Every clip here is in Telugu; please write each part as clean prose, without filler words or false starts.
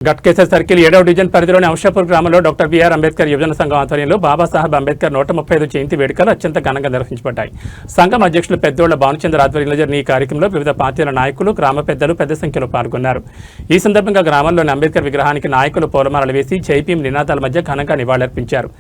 గట్కేసర్ సర్కిల్ 7వ డివిజన్ పరిధిలోని అంశాపూర్ గ్రామంలో డాక్టర్ బిఆర్ అంబేద్కర్ యువజన సంఘం ఆధ్వర్యంలో బాబాసాహెబ్ అంబేద్కర్ 135 జయంతి వేడుకలు అత్యంత ఘనంగా నిర్వహించబడ్డాయి. సంఘం అధ్యక్షులు పెద్దోళ్ల భానుచంద్ర ఆధ్వర్యంలో జరిగిన ఈ కార్యక్రమంలో వివిధ పార్టీల నాయకులు, గ్రామ పెద్దలు పెద్ద సంఖ్యలో పాల్గొన్నారు. ఈ సందర్భంగా గ్రామంలోని అంబేద్కర్ విగ్రహానికి నాయకులు పూలమాలలు వేసి జైపీఎం నినాదాల మధ్య ఘనంగా నివాళులర్పించారు.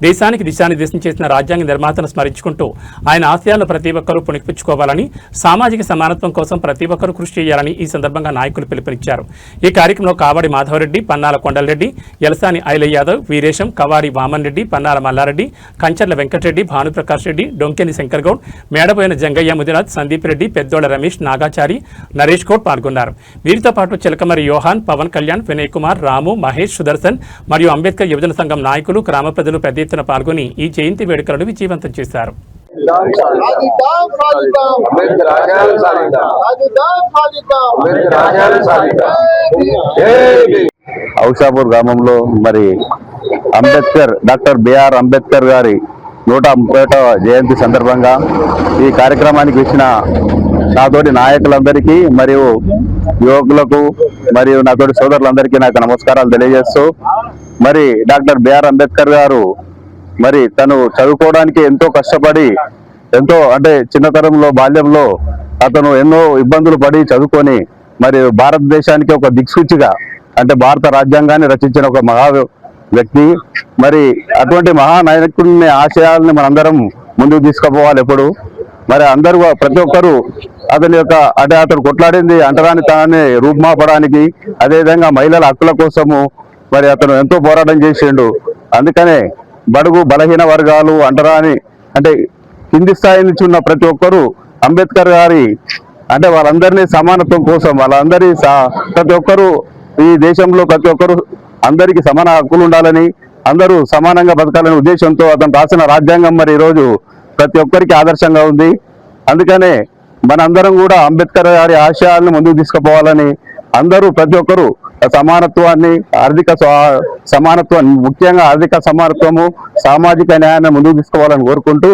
దేశానికి దిశానిర్దేశం చేసిన రాజ్యాంగ నిర్మాతను స్మరించుకుంటూ ఆయన ఆశయాలను ప్రతి ఒక్కరూ పుణికిపుచ్చుకోవాలని, సామాజిక సమానత్వం కోసం ప్రతి ఒక్కరూ కృషి చేయాలని ఈ సందర్భంగా నాయకులు పిలుపునిచ్చారు. ఈ కార్యక్రమంలో కావాడి మాధవరెడ్డి, పన్నాల కొండలరెడ్డి, యలసాని ఐలయ్య యాదవ్, వీరేశం, కవారి వామన్ రెడ్డి, పన్నాల మల్లారెడ్డి, కంచర్ల వెంకటరెడ్డి, భానుప్రకాష్ రెడ్డి, డొంకెని శంకర్ గౌడ్, మేడబోయిన జంగయ్య ముదిరాజ్, సందీప్ రెడ్డి, పెద్దోళ్ల రమేష్, నాగాచారి, నరేష్ గౌడ్ పాల్గొన్నారు. వీరితో పాటు చిలకమరి యోహాన్, పవన్ కళ్యాణ్, వినయ్ కుమార్, రాము, మహేష్, సుదర్శన్ మరియు అంబేద్కర్ యువజన సంఘం నాయకులు, గ్రామ ప్రజలు పెద్ద ఎత్తున పాల్గొని ఈ జయంతి వేడుకలను విజయవంతం చేశారు. ఔషాపూర్ గ్రామంలో మరి డాక్టర్ బిఆర్ అంబేద్కర్ గారి 131వ జయంతి సందర్భంగా ఈ కార్యక్రమానికి వచ్చిన నాతోటి నాయకులందరికీ మరియు యువకులకు మరియు నాతోటి సోదరులందరికీ నాకు నమస్కారాలు తెలియజేస్తూ, మరి డాక్టర్ బిఆర్ అంబేద్కర్ గారు మరి తను చదువుకోవడానికి ఎంతో కష్టపడి, ఎంతో అంటే చిన్నతరంలో బాల్యంలో అతను ఎన్నో ఇబ్బందులు పడి చదువుకొని మరి భారతదేశానికి ఒక దిక్సూచిగా అంటే భారత రాజ్యాంగాన్ని రచించిన ఒక మహా వ్యక్తి. మరి అటువంటి మహానాయకుడిని ఆశయాలని మనందరం ముందుకు తీసుకుపోవాలి ఎప్పుడు. మరి అందరూ ప్రతి ఒక్కరూ అతని యొక్క అంటే అతను కొట్లాడింది అంటరాని తనాన్ని రూపుమాపడానికి, అదేవిధంగా మహిళల హక్కుల కోసము మరి అతను ఎంతో పోరాటం చేసిండు. అందుకనే బడుగు బలహీన వర్గాలు అంటరాని అంటే కింది స్థాయి నుంచి ఉన్న ప్రతి ఒక్కరూ అంబేద్కర్ గారి అంటే వాళ్ళందరినీ సమానత్వం కోసం ప్రతి ఒక్కరూ ఈ దేశంలో ప్రతి ఒక్కరూ అందరికీ సమాన హక్కులు ఉండాలని, అందరూ సమానంగా బతకాలనే ఉద్దేశంతో అతను రాసిన రాజ్యాంగం మరి ఈరోజు ప్రతి ఒక్కరికి ఆదర్శంగా ఉంది. అందుకనే మనందరం కూడా అంబేద్కర్ గారి ఆశయాలను ముందుకు తీసుకుపోవాలని, అందరూ ప్రతి ఒక్కరూ సమానత్వాన్ని, ఆర్థిక సమానత్వాన్ని, ముఖ్యంగా ఆర్థిక సమానత్వము, సామాజిక న్యాయాన్ని ముందుకు తీసుకోవాలని కోరుకుంటూ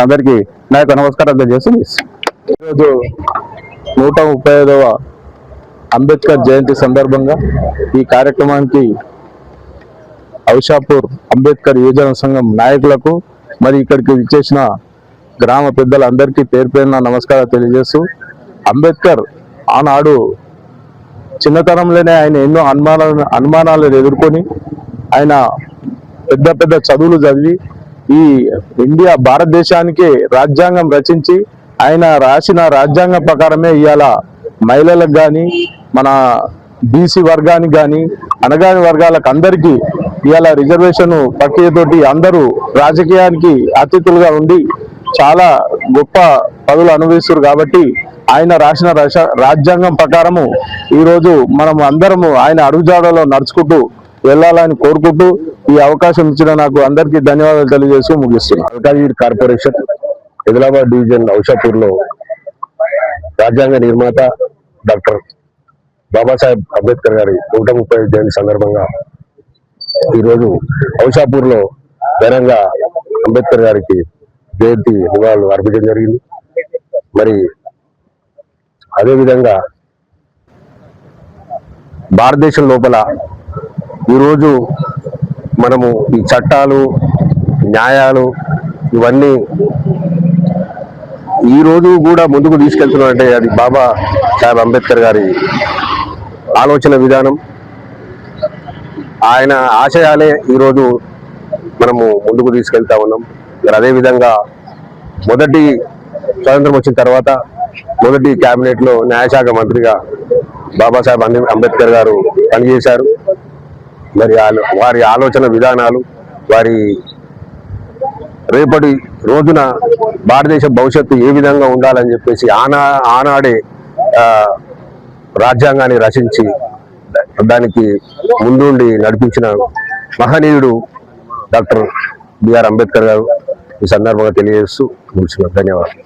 అందరికీ నా యొక్క నమస్కారాలు తెలియజేస్తుంది. ఈరోజు 135వ అంబేద్కర్ జయంతి సందర్భంగా ఈ కార్యక్రమానికి ఔషాపూర్ అంబేద్కర్ యువజన సంఘం నాయకులకు మరి ఇక్కడికి విచ్చేసిన గ్రామ పెద్దలందరికీ పేరు పేరున నమస్కారాలు తెలియజేస్తూ, అంబేద్కర్ ఆనాడు చిన్నతనంలోనే ఆయన ఎన్నో అనుమానాలను ఎదుర్కొని ఆయన పెద్ద పెద్ద చదువులు చదివి ఈ భారతదేశానికి రాజ్యాంగం రచించి ఆయన రాసిన రాజ్యాంగం ప్రకారమే ఇవాళ మహిళలకు కానీ, మన బీసీ వర్గానికి కానీ, అనగాని వర్గాలకు అందరికీ ఇవాళ రిజర్వేషన్ ప్రక్రియతోటి అందరూ రాజకీయానికి అతిథులుగా ఉండి చాలా గొప్ప పదవులు అనుభవిస్తారు. కాబట్టి ఆయన రాసిన రాజ్యాంగం ప్రకారము ఈరోజు మనం అందరము ఆయన అడుగుజాడలో నడుచుకుంటూ వెళ్ళాలని కోరుకుంటూ ఈ అవకాశం ఇచ్చిన నాకు అందరికీ ధన్యవాదాలు తెలియజేస్తూ ముగిస్తున్నాను. మల్కాజ్గిరి కార్పొరేషన్ ఆదిలాబాద్ డివిజన్ ఔషాపూర్లో రాజ్యాంగ నిర్మాత డాక్టర్ బాబాసాహెబ్ అంబేద్కర్ గారి 135 జయంతి సందర్భంగా ఈరోజు ఔషాపూర్లో ఘనంగా అంబేద్కర్ గారికి జయంతి నివాళులు అర్పించడం జరిగింది. మరి అదేవిధంగా భారతదేశం లోపల ఈరోజు మనము ఈ చట్టాలు, న్యాయాలు ఇవన్నీ ఈ రోజు కూడా ముందుకు తీసుకెళ్తున్నామంటే అది బాబా సాహెబ్ అంబేద్కర్ గారి ఆలోచన విధానం, ఆయన ఆశయాలే ఈరోజు మనము ముందుకు తీసుకెళ్తా ఉన్నాం. మరి అదేవిధంగా మొదటి స్వాతంత్రం వచ్చిన తర్వాత మొదటి క్యాబినెట్లో న్యాయశాఖ మంత్రిగా బాబాసాహెబ్ అంబేద్కర్ గారు పనిచేశారు. మరి వారి ఆలోచన విధానాలు, వారి రేపటి రోజున భారతదేశ భవిష్యత్తు ఏ విధంగా ఉండాలని చెప్పేసి ఆనాడే రాజ్యాంగాన్ని రచించి దానికి ముందుండి నడిపించిన మహనీయుడు డాక్టర్ బిఆర్ అంబేద్కర్ గారు ఈ సందర్భంగా తెలియజేస్తూ ముగిస్తున్నాను. ధన్యవాదాలు.